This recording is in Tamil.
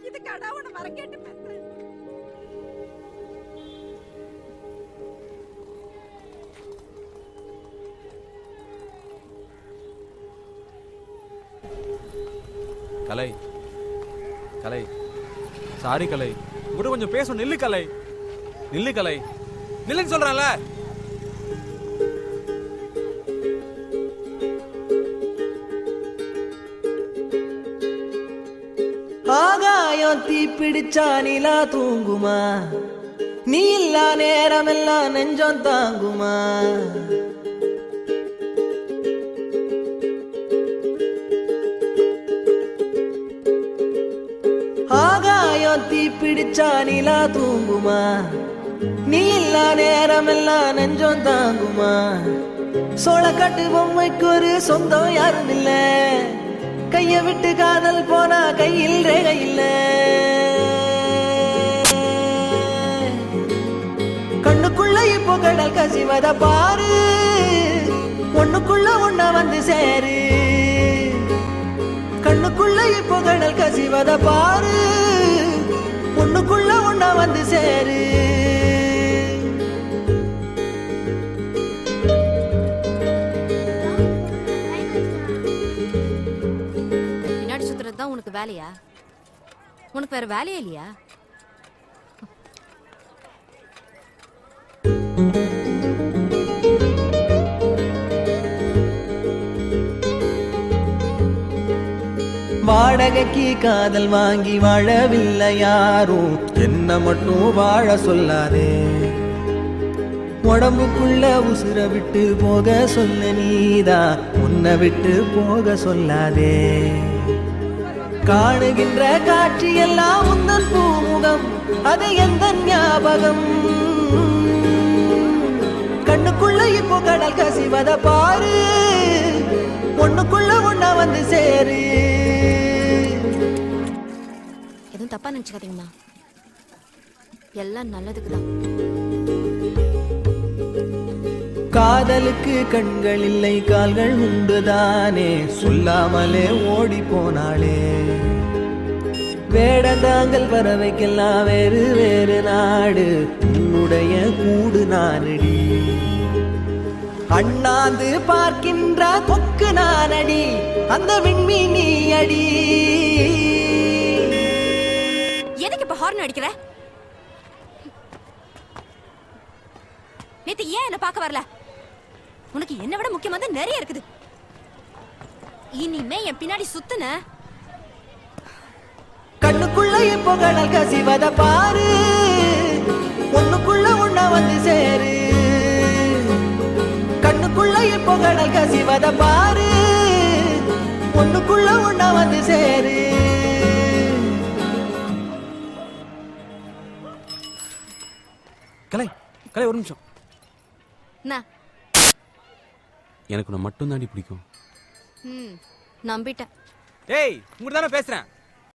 இதுக்காடா உன்னை வர கேட்டு பேசுறேன். கலை கலை சாரி கலை, கூட கொஞ்சம் பேசணும். நில்லு கலை, நில்லு கலை, நில்லுன்னு சொல்றேன்ல. ஆகாயம் தீ பிடிச்சா நிலா தூங்குமா, நீ இல்லா நேரம் எல்லாம் நெஞ்சம் தாங்குமா. ஆகாயம் தீ பிடிச்சா நிலா தூங்குமா, நீ இல்லா நேரம் எல்லாம் நெஞ்சம் தாங்குமா. சோளக்காட்டு பொம்மைக்கு ஒரு சொந்தம் யாரும் இல்ல, கைய விட்டு காதல் போனா கையில் ரேகை இல்ல. கண்ணுக்குள்ள இப்போ கடல் கசிவத பாரு, ஒண்ணுக்குள்ள ஒண்ண வந்து சேரு. கண்ணுக்குள்ள இப்போ கடல் கசிவத பாரு, ஒண்ணுக்குள்ள ஒண்ண வந்து சேரு. பின்னாடி சுத்துறது தான் உனக்கு வேலையா? உனக்கு வேற வேலையே இல்லையா? வாடகைக்கு காதல் வாங்கி வாழவில்லை யாரும், என்ன மட்டும் வாழ சொல்லாதே. உடம்புக்குள்ள உசுர விட்டு போக சொன்ன நீதா, உன்னை விட்டு போக சொல்லாதே. காணுகின்ற காட்சி எல்லாம் உந்தன் பூமுகம், அது எந்த ஞாபகம். கண்ணுக்குள்ள இப்போ கடல் கசிவத பாரு, ஒண்ணுக்குள்ள ஒண்ணா வந்து சேரு. எதுவும் தப்பா நினைச்சுக்காதீங்கம்மா, எல்லாம் நல்லதுக்குதான். காதலுக்கு கண்கள் இல்லை கால்கள் உண்டுதானே, சொல்லாமலே ஓடி போனாளே. வேடந்தாங்கள் பறவைக்கெல்லாம் வேறு வேறு நாடு, உன்னுடைய கூடு நானடி. அண்ணாந்து பார்க்கின்ற கொக்கு நானடி, அந்த விண்மீன் நீ அடி. எதுக்கு இப்ப ஹார்ன் அடிக்கிற? நேத்து ஏன் என்ன பார்க்க வரல? உனக்கு என்ன விட முக்கியமானது நிறைய இருக்குது. இனிமே என் பின்னாடி சுத்துன. கண்ணுக்குள்ள இப்போ கடல் கசிவத பாரு, ஒண்ணுக்குள்ள ஒண்ணா வந்து சேரு. கண்ணுக்குள்ள இப்போ கடல் கசிவத பாரு, ஒண்ணுக்குள்ள ஒண்ணா வந்து சேரு. கலை கலை, ஒரு நிமிஷம். என்ன? எனக்கு உன்னை மட்டும் தாண்டி பிடிக்கும். நம்பிட்டேன். ஏய், உங்கள்கிட்ட தானே பேசுறேன்.